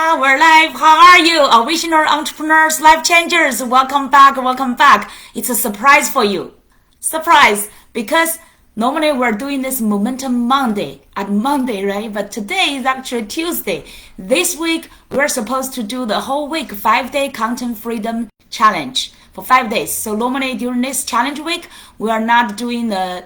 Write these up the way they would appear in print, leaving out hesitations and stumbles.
our life. How are you? Our visionary entrepreneurs, life changers. Welcome back. Welcome back. It's a surprise for you. Surprise. Because normally we're doing this Momentum Monday at Monday, right? But today is actually Tuesday. This week, we're supposed to do the whole week 5-day content freedom challenge for 5 days. So normally during this challenge week, we are not doing the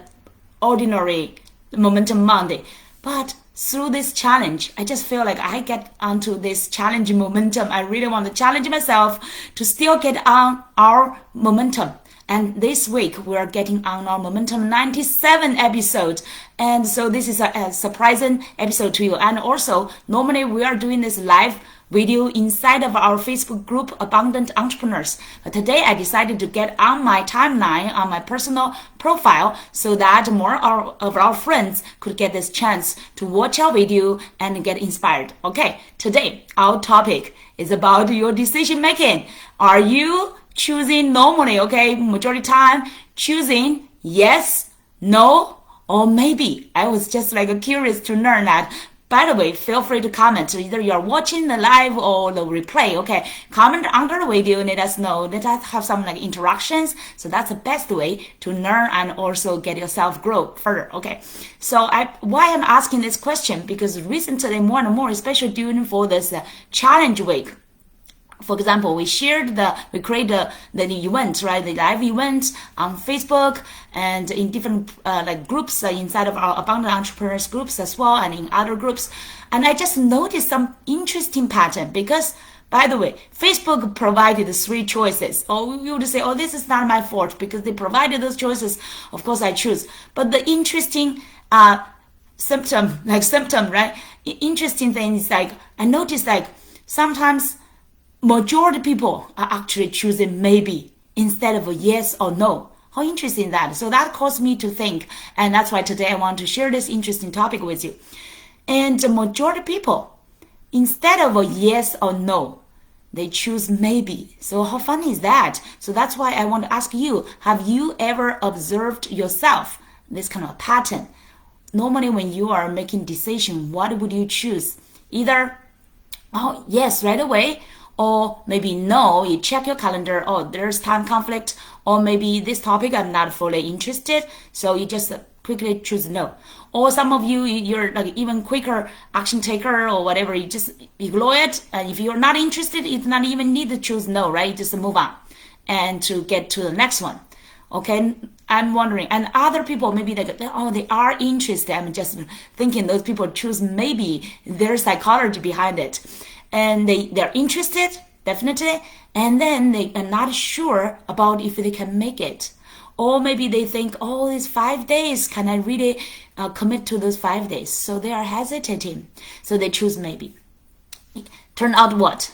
ordinary Momentum Monday. But through this challenge, I just feel like I get onto this challenge momentum. I really want to challenge myself to still get on our momentum. And this week, we're getting on our Momentum 97 episode. And so this is a surprising episode to you. And also, normally we are doing this live video inside of our Facebook group, Abundant Entrepreneurs. But today, I decided to get on my timeline, on my personal profile, so that more of our friends could get this chance to watch our video and get inspired. Okay, today, our topic is about your decision making. Are you choosing normally, okay, majority time, choosing yes, no, or maybe? I was just curious to learn that. By the way, feel free to comment. Either you're watching the live or the replay, okay? Comment under the video and let us know. Let us have some interactions. So that's the best way to learn and also get yourself grow further, okay? So why I'm asking this question? Because recently more and more, especially during for this challenge week, for example, we created the event, right? The live event on Facebook and in different groups inside of our Abundant Entrepreneurs groups as well, and in other groups. And I just noticed some interesting pattern because, by the way, Facebook provided 3 choices. Or you would say, oh, this is not my fault because they provided those choices. Of course, I choose. But the interesting symptom, right? Interesting thing is I noticed sometimes majority people are actually choosing maybe instead of a yes or no. How interesting that. So that caused me to think, and that's why today I want to share this interesting topic with you. And the majority people, instead of a yes or no, they choose maybe. So how funny is that? So that's why I want to ask you, have you ever observed yourself this kind of pattern? Normally when you are making decision, what would you choose? Either, oh, yes, right away, or maybe no, you check your calendar, oh, there's time conflict, or maybe this topic I'm not fully interested, so you just quickly choose no. Or some of you, you're even quicker action taker or whatever, you just ignore it, and if you're not interested, it's not even need to choose no, right? You just move on and to get to the next one. Okay, I'm wondering, and other people maybe they are interested. I'm just thinking those people choose maybe their psychology behind it. And they're interested, definitely, and then they are not sure about if they can make it. Or maybe they think, oh, these 5 days, can I really commit to those 5 days? So they are hesitating. So they choose maybe. Turn out what?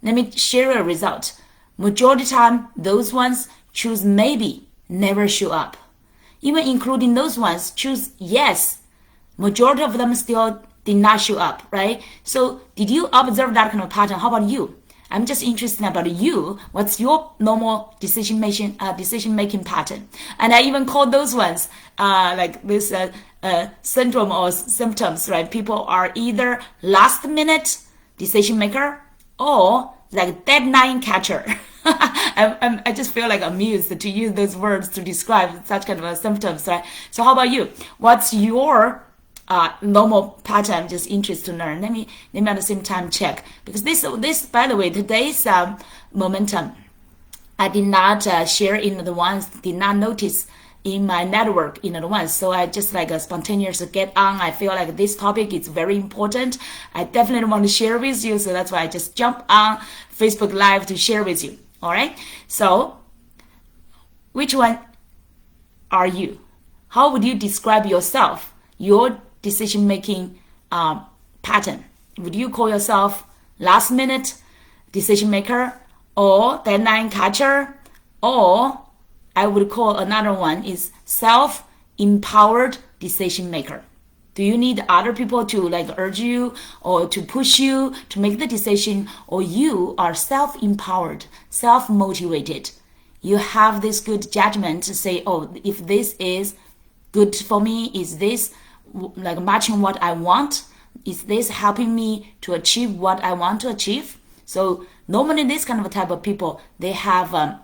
Let me share a result. Majority time, those ones choose maybe, never show up. Even including those ones, choose yes. Majority of them still did not show up, right? So did you observe that kind of pattern? How about you? I'm just interested about you. What's your normal decision making pattern? And I even call those ones this syndrome or symptoms, right? People are either last minute decision maker or deadline catcher. I just feel amused to use those words to describe such kind of symptoms, right? So how about you? What's your normal pattern? I'm just interested to learn. Let me at the same time check, because this by the way, today's momentum I did not share in the ones, did not notice in my network in advance. So I just a spontaneous get on. I feel like this topic is very important. I definitely want to share with you. So that's why I just jump on Facebook Live to share with you. All right. So which one are you? How would you describe yourself? Your decision-making pattern. Would you call yourself last-minute decision maker or deadline catcher? Or I would call another one is self-empowered decision maker. Do you need other people to urge you or to push you to make the decision, or you are self-empowered, self-motivated? You have this good judgment to say, oh, if this is good for me, is this matching what I want, Is this helping me to achieve what I want to achieve? So normally this kind of type of people, they have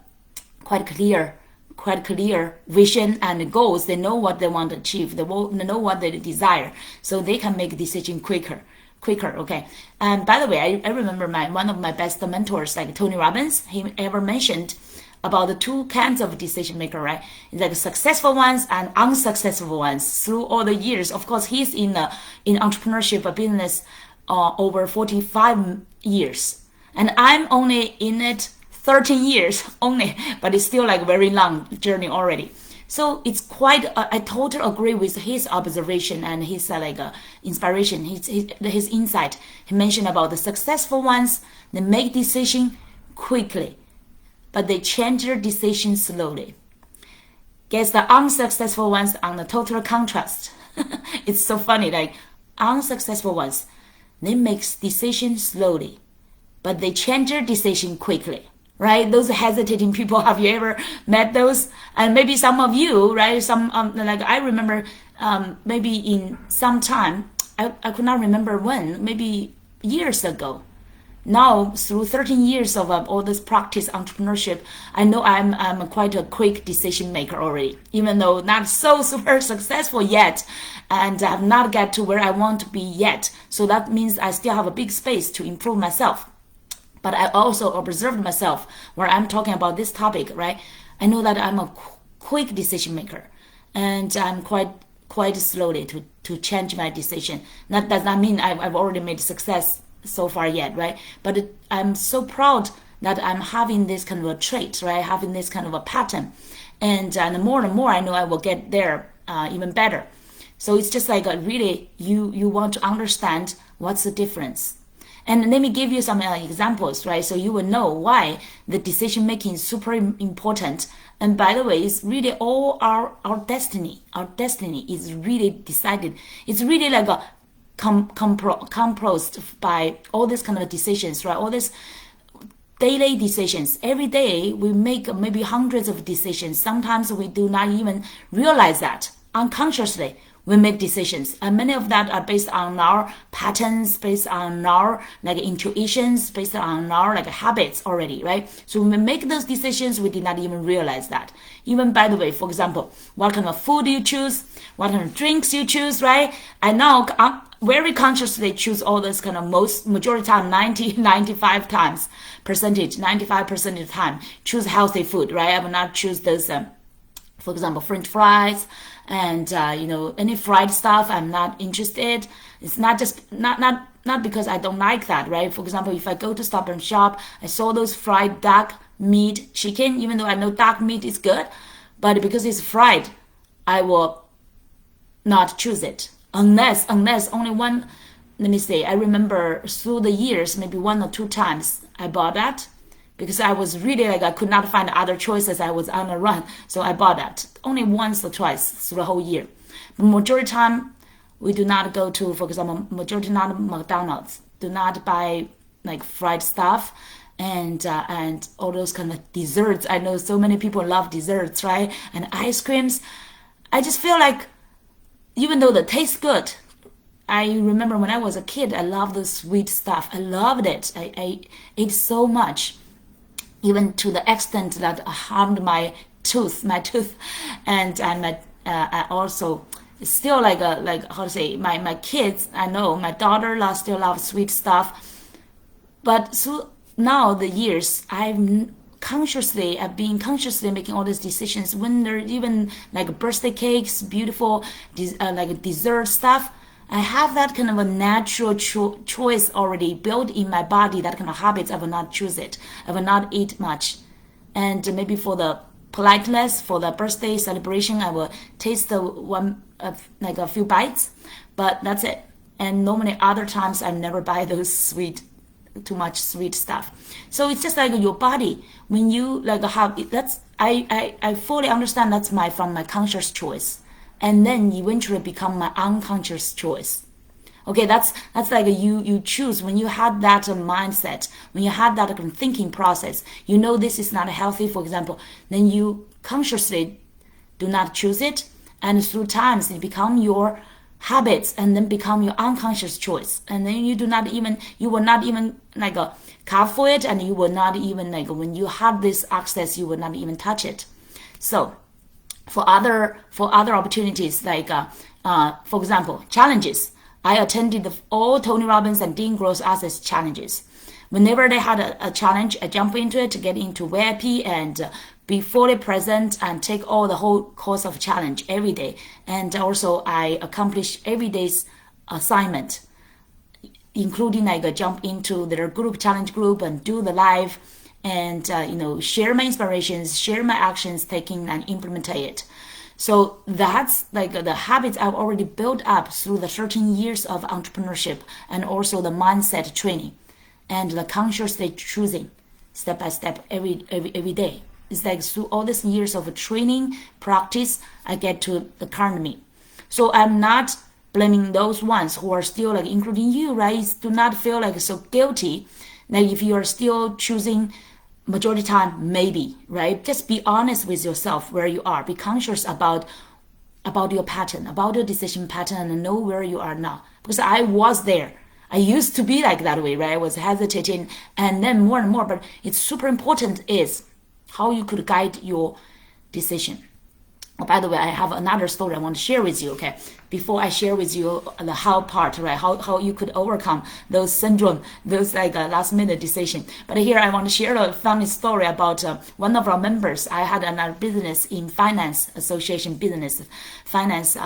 quite clear vision and goals. They know what they want to achieve. They know what they desire, so they can make a decision quicker. Okay. And by the way, I remember one of my best mentors, like Tony Robbins, he ever mentioned about the two kinds of decision maker, right? Like successful ones and unsuccessful ones through all the years. Of course, he's in entrepreneurship business over 45 years, and I'm only in it 13 years only, but it's still like a very long journey already. So it's quite, I totally agree with his observation and his inspiration, his insight. He mentioned about the successful ones, they make decision quickly, but they change their decision slowly. Guess the unsuccessful ones on the total contrast. It's so funny, like unsuccessful ones, they make decisions slowly, but they change their decision quickly. Right? Those hesitating people, have you ever met those? And maybe some of you, right? Some, like I remember, maybe in some time, I could not remember when, maybe years ago. Now, through 13 years of all this practice entrepreneurship, I know I'm quite a quick decision maker already, even though not so super successful yet, and I have not get to where I want to be yet. So that means I still have a big space to improve myself. But I also observed myself where I'm talking about this topic, right? I know that I'm a quick decision maker, and I'm quite slowly to change my decision. That does not mean I've already made success so far yet, right? But I'm so proud that I'm having this kind of a trait, right? Having this kind of a pattern, and the more and more I know I will get there even better. So it's just like really you want to understand what's the difference. And let me give you some examples, right? So you will know why the decision making is super important. And by the way, it's really all our destiny. Our destiny is really decided. It's really like a composed by all these kind of decisions, right? All these daily decisions. Every day we make maybe hundreds of decisions. Sometimes we do not even realize that unconsciously. We make decisions, and many of that are based on our patterns, based on our like intuitions, based on our like habits already, right? So when we make those decisions, we did not even realize that. Even by the way, for example, what kind of food you choose, what kind of drinks you choose, right? I now very consciously choose all this kind of majority time, 95 percent of the time, choose healthy food, right? I will not choose those, for example, French fries, and any fried stuff. I'm not interested. It's not just not because I don't like that, right? For example, if I go to Stop and Shop, I saw those fried duck meat chicken, even though I know duck meat is good, but because it's fried, I will not choose it unless only one. Let me say, I remember through the years, maybe 1 or 2 times I bought that, because I was really like, I could not find other choices. I was on a run. So I bought that only once or twice through the whole year. But majority time, we do not go to, for example, majority not McDonald's. Do not buy like fried stuff and all those kind of desserts. I know so many people love desserts, right? And ice creams. I just feel like even though they taste good, I remember when I was a kid, I loved the sweet stuff. I loved it. I ate so much, even to the extent that harmed my tooth, and I also still like how to say, my kids. I know my daughter still loves sweet stuff, but so now the years I've been consciously making all these decisions when they're even like birthday cakes, beautiful like dessert stuff. I have that kind of a natural choice already built in my body, that kind of habits. I will not choose it. I will not eat much. And maybe for the politeness, for the birthday celebration, I will taste the one, like a few bites, but that's it. And normally other times I never buy those too much sweet stuff. So it's just like your body. When you like have, I fully understand that's from my conscious choice. And then eventually become my unconscious choice. Okay, that's like you choose when you had that mindset, when you had that thinking process. You know this is not healthy, for example. Then you consciously do not choose it, and through times it become your habits and then become your unconscious choice, and then you will not even like carve for it, and you will not even like when you have this access, you will not even touch it. So for other opportunities, like for example, challenges, I attended all Tony Robbins and Dean Gross Access challenges. Whenever they had a challenge, I jump into it to get into VIP and be fully present and take all the whole course of challenge every day. And also I accomplish every day's assignment, including like jump into their group challenge group and do the live and share my inspirations, share my actions taking and implement it. So that's like the habits I've already built up through the 13 years of entrepreneurship, and also the mindset training and the consciously choosing step by step every day. It's like through all these years of training, practice, I get to the current me. So I'm not blaming those ones who are still like, including you, right? Do not feel like so guilty. Like if you are still choosing majority time, maybe, right? Just be honest with yourself where you are. Be conscious about your pattern, about your decision pattern, and know where you are now. Because I was there. I used to be like that way, right? I was hesitating, and then more and more. But it's super important is how you could guide your decision. Oh, by the way, I have another story I want to share with you, okay? Before I share with you the how part, right? How you could overcome those syndrome, those like last minute decision. But here I want to share a funny story about one of our members. I had another business in finance association business, finance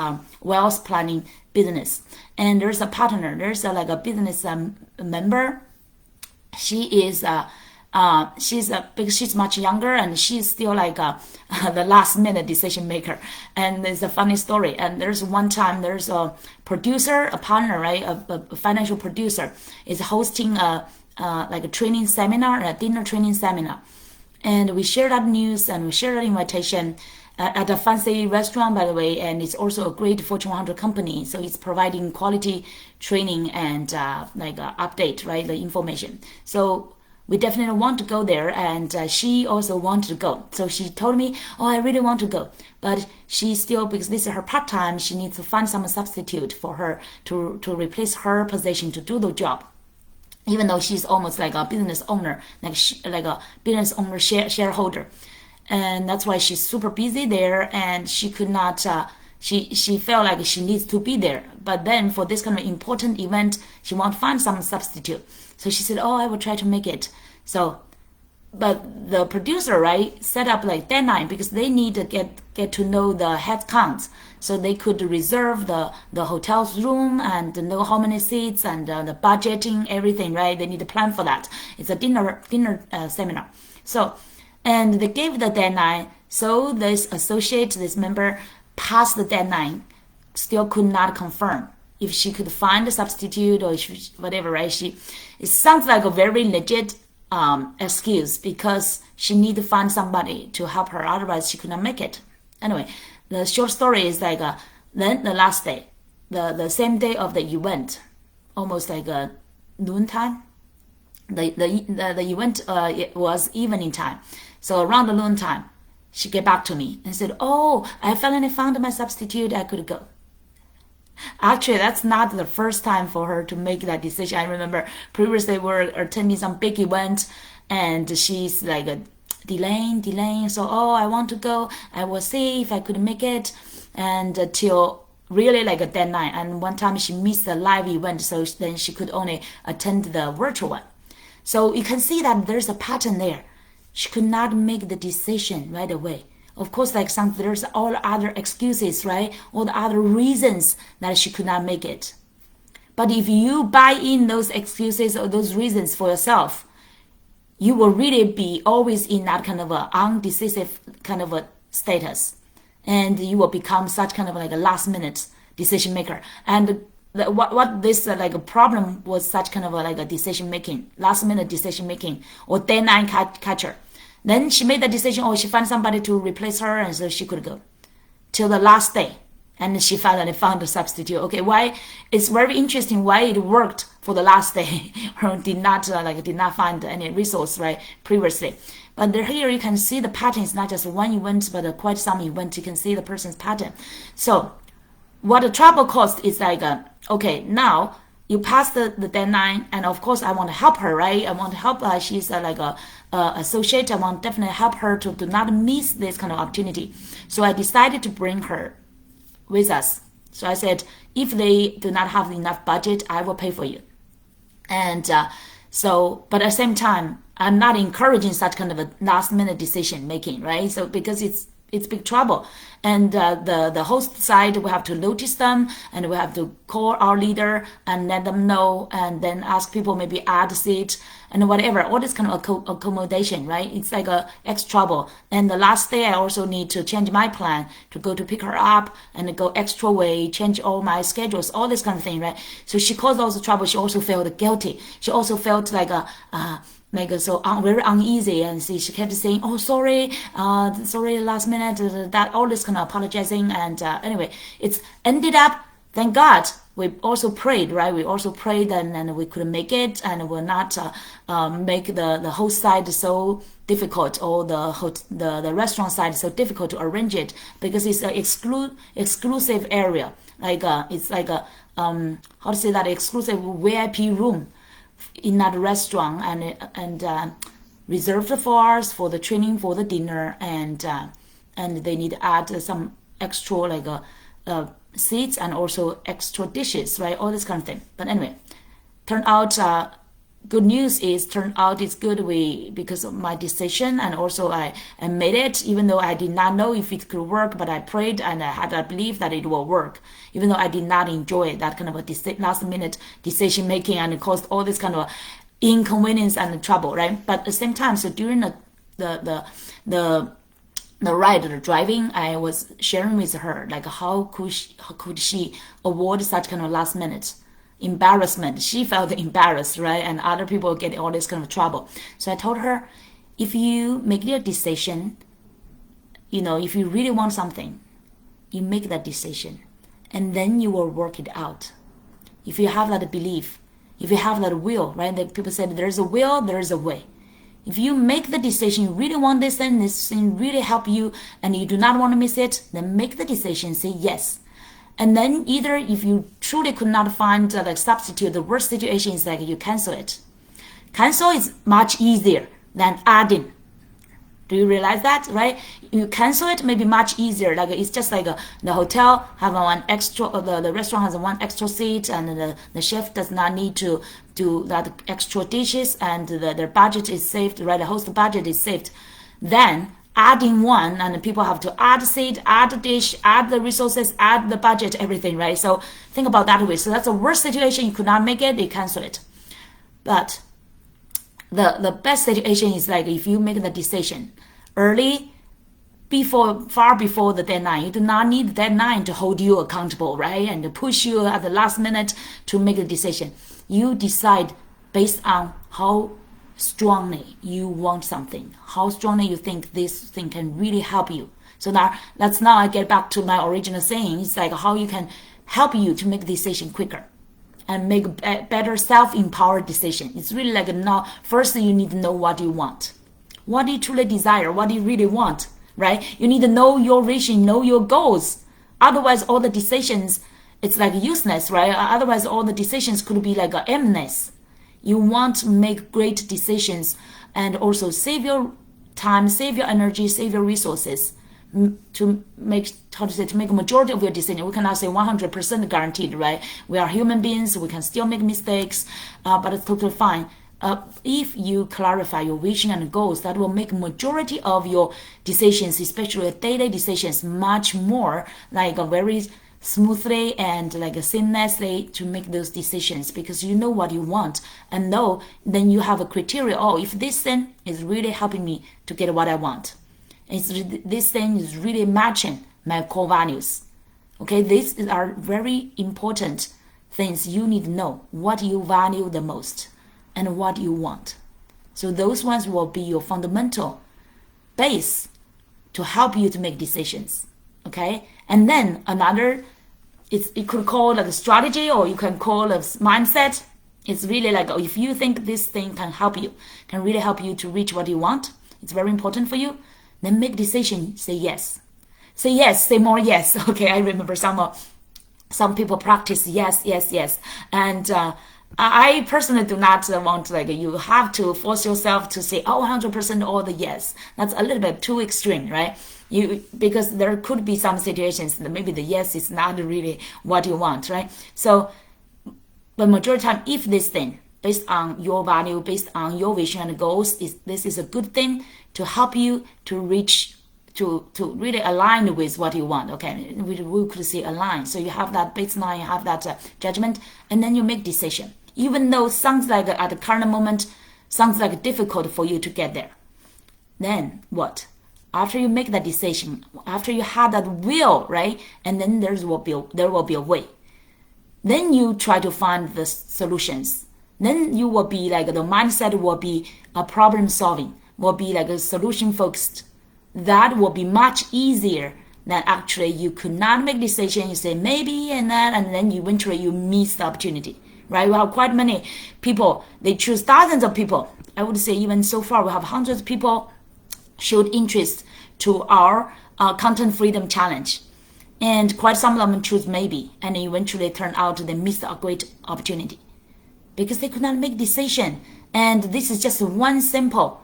wealth planning business. And there's a partner, there's like a business member. She is because she's much younger, and she's still like the last minute decision maker. And it's a funny story. And there's one time there's a producer, a partner, right, a financial producer is hosting like a training seminar, a dinner training seminar, and we share that news and we share that invitation at a fancy restaurant, by the way, and it's also a great Fortune 100 company, so it's providing quality training and update, right, the information. So we definitely want to go there, and she also wanted to go. So she told me, oh, I really want to go. But she still, because this is her part-time, she needs to find some substitute for her to replace her position to do the job. Even though she's almost like a business owner, like a business owner shareholder. And that's why she's super busy there, and she could not, she felt like she needs to be there. But then for this kind of important event, she wants to find some substitute. So she said, oh, I will try to make it. So, but the producer, right, set up like deadline because they need to get to know the head count. So they could reserve the hotel's room and know how many seats and the budgeting, everything, right? They need to plan for that. It's a dinner seminar. So, and they gave the deadline. So this associate, this member passed the deadline, still could not confirm if she could find a substitute or whatever, right? It sounds like a very legit excuse because she need to find somebody to help her, otherwise she could not make it. Anyway, the short story is like then the last day, the same day of the event, almost like noontime. The event it was evening time, so around the noontime, she get back to me and said, "Oh, I finally found my substitute. I could go." Actually, that's not the first time for her to make that decision. I remember previously we were attending some big event, and she's like delaying. So, oh, I want to go. I will see if I could make it, and till really like a deadline. And one time she missed the live event, so then she could only attend the virtual one. So you can see that there's a pattern there. She could not make the decision right away. Of course, like there's all other excuses, right? All the other reasons that she could not make it. But if you buy in those excuses or those reasons for yourself, you will really be always in that kind of a undecisive kind of a status. And you will become such kind of like a last minute decision maker. And what this like a problem was such kind of like a decision making, last minute decision making, or deadline catcher. Then she made the decision, oh, she found somebody to replace her, and so she could go till the last day. And she finally found a substitute. Okay, why? It's very interesting why it worked for the last day. Her did not find any resource, right, previously. But here you can see the pattern. It's not just one event, but quite some event. You can see the person's pattern. So what the travel cost is like, okay, now you pass the deadline, and of course I want to help her, right? I want to help her. She's like a associate. I want to definitely help her to do not miss this kind of opportunity. So I decided to bring her with us. So I said, if they do not have enough budget, I will pay for you. And but at the same time, I'm not encouraging such kind of a last minute decision making, right? So because it's big trouble, and the host side, we have to notice them, and we have to call our leader and let them know, and then ask people maybe add a seat and whatever, all this kind of accommodation, right? It's like a extra trouble. And the last day, I also need to change my plan to go to pick her up and go extra way, change all my schedules, all this kind of thing, right? So she caused all the trouble. She also felt guilty. She also felt like very uneasy, and she kept saying, "Oh, sorry, last minute, that all this kind of apologizing." And anyway, it's ended up. Thank God, we also prayed, right? We also prayed, and we couldn't make it, and will not make the host side so difficult, or the restaurant side so difficult to arrange it, because it's an exclusive area. It's like a how to say that, exclusive VIP room in that restaurant, and reserved for us for the training, for the dinner, and they need to add some extra seats and also extra dishes, right? All this kind of thing. But anyway, turned out good news is it's good because of my decision, and also I made it, even though I did not know if it could work, but I prayed and I had a belief that it will work, even though I did not enjoy that kind of a last minute decision making, and it caused all this kind of inconvenience and trouble, right? But at the same time, so during the ride, the driving, I was sharing with her, like, how could she avoid such kind of last minute embarrassment. She felt embarrassed, right? And other people get all this kind of trouble. So I told her, if you make your decision, if you really want something, you make that decision, and then you will work it out. If you have that belief, if you have that will, right? That people said, there's a will, there's a way. If you make the decision, you really want this thing really help you, and you do not want to miss it, then make the decision, say yes. And then either if you truly could not find substitute, the worst situation is like you cancel it. Cancel is much easier than adding. Do you realize that, right? You cancel it, maybe much easier. Like it's just like the hotel have one extra, the restaurant has one extra seat, and the chef does not need to do that extra dishes, and their budget is saved, right? The host budget is saved. Then adding one, and people have to add the seat, add the dish, add the resources, add the budget, everything, right? So think about that way. So that's the worst situation. You could not make it, you cancel it. But the best situation is like if you make the decision early, far before the deadline. You do not need the deadline to hold you accountable, right? And to push you at the last minute to make a decision. You decide based on how strongly you want something, how strongly you think this thing can really help you. So now I get back to my original saying. It's like how you can help you to make a decision quicker and make a better self-empowered decision. It's really like now, first you need to know what you want. What do you truly desire? What do you really want, right? You need to know your vision, know your goals. Otherwise, all the decisions, it's like useless, right? Otherwise, all the decisions could be like aimless. You want to make great decisions and also save your time, save your energy, save your resources to make a majority of your decision. We cannot say 100% guaranteed, right? We are human beings. We can still make mistakes, but it's totally fine. If you clarify your vision and goals, that will make majority of your decisions, especially daily decisions, much more like a very smoothly and like a seamlessly to make those decisions, because you know what you want, and then you have a criteria. Oh, if this thing is really helping me to get what I want, this thing is really matching my core values. Okay, these are very important things. You need to know what you value the most and what you want. So those ones will be your fundamental base to help you to make decisions. Okay, and then another, it could call like a strategy, or you can call a mindset. It's really like, if you think this thing can really help you to reach what you want, it's very important for you, then make decision, say yes. Say yes, say more yes. Okay, I remember some Some people practice yes, yes, yes, and I personally do not want like you have to force yourself to say 100% all the yes. That's a little bit too extreme, right? Because there could be some situations that maybe the yes is not really what you want, right? So, but majority of time, if this thing based on your value, based on your vision and goals, this is a good thing to help you to reach to really align with what you want. Okay, we could say align. So you have that baseline, you have that judgment, and then you make decision. Even though it sounds like at the current moment sounds like difficult for you to get there. Then what? After you make that decision, after you have that will, right? And then there will be a way. Then you try to find the solutions. Then you will be like the mindset will be a problem solving, will be like a solution focused. That will be much easier than actually you could not make decision. You say maybe and that, and then eventually you miss the opportunity, right? We have quite many people. They choose thousands of people. I would say even so far we have hundreds of people showed interest to our content freedom challenge, and quite some of them choose maybe, and eventually turn out they missed a great opportunity because they could not make decision. And this is just one simple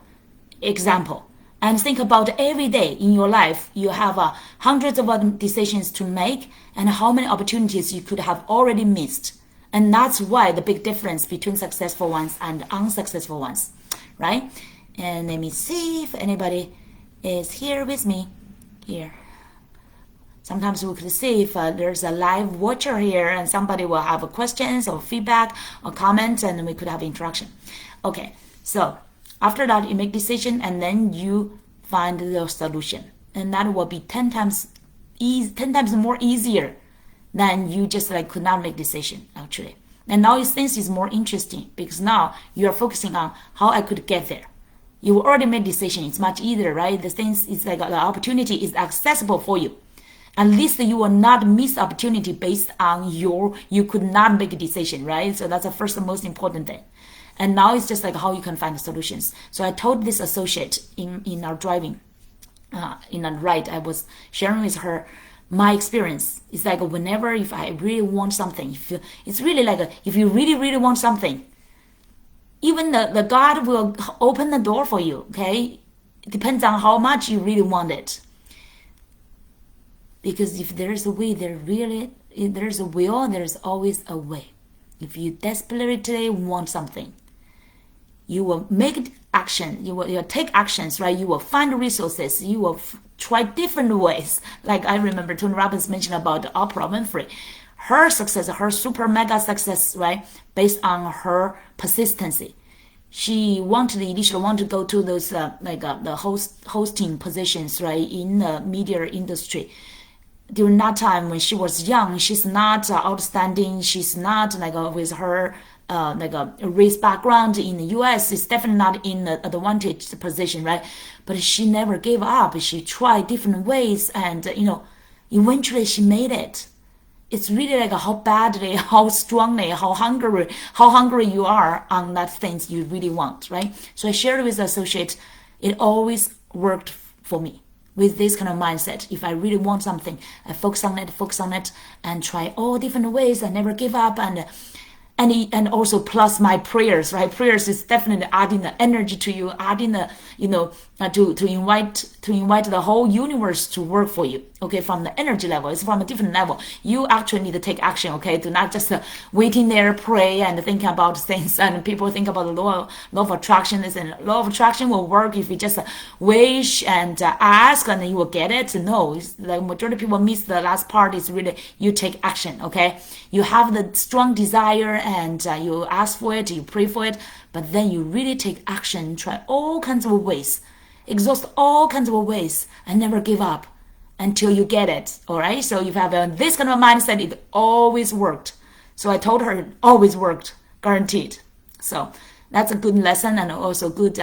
example. And think about every day in your life, you have hundreds of decisions to make and how many opportunities you could have already missed. And that's why the big difference between successful ones and unsuccessful ones, right? And let me see if anybody is here with me here. Sometimes we could see if there's a live watcher here and somebody will have questions or feedback or comments, and we could have interaction. Okay, so after that, you make decision and then you find the solution, and that will be 10 times more easier than you just like could not make decision actually. And now things is more interesting because now you are focusing on how I could get there. You already made decision. It's much easier, right? The things is like the opportunity is accessible for you. At least you will not miss opportunity based on you could not make a decision, right? So that's the first and most important thing. And now it's just like how you can find the solutions. So I told this associate in our driving, in a ride, I was sharing with her my experience. It's like whenever if I really want something, it's really like if you really, really want something, even the God will open the door for you, okay? It depends on how much you really want it. Because if there's a way, if there's a will, there's always a way. If you desperately want something, you will make action, you'll take actions, right? You will find resources, you will try different ways. Like I remember Tony Robbins mentioned about Oprah Winfrey. Her success, her super mega success, right? Based on her persistency. She initially wanted to go to those the hosting positions, right? In the media industry. During that time when she was young, she's not outstanding. She's not with her a race background in the U.S. is definitely not in the advantaged position, right? But she never gave up. She tried different ways, and eventually she made it. It's really like how badly, how strongly, how hungry you are on that things you really want, right? So I shared with the associate, it always worked for me. With this kind of mindset, if I really want something, I focus on it, and try all different ways. I never give up, and also plus my prayers, right? Prayers is definitely adding the energy to you, adding the to invite the whole universe to work for you. Okay, from the energy level, it's from a different level. You actually need to take action. Okay, do not just waiting there, pray and think about things. And people think about the law of attraction. And law of attraction will work if you just wish and ask, and then you will get it. No, the majority of people miss the last part. Is really you take action. Okay, you have the strong desire and you ask for it, you pray for it, but then you really take action, try all kinds of ways, exhaust all kinds of ways, and never give up until you get it. All right, so if you have this kind of mindset, it always worked. So I told her it always worked, guaranteed. So that's a good lesson and also good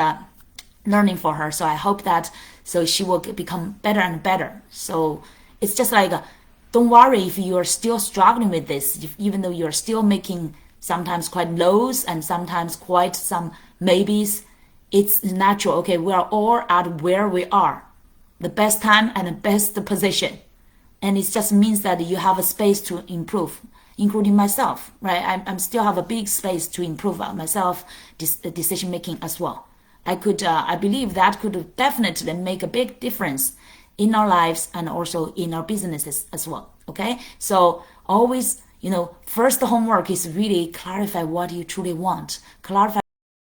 learning for her. So I hope that so she will become better and better. So it's just like don't worry if you are still struggling with this, even though you're still making sometimes quite lows and sometimes quite some maybes. It's natural. Okay, we are all at where we are, the best time and the best position. and it just means that you have a space to improve, including myself, right? I'm still have a big space to improve myself, decision making as well. I believe that could definitely make a big difference in our lives and also in our businesses as well. Okay, so always, first homework is really clarify what you truly want, clarify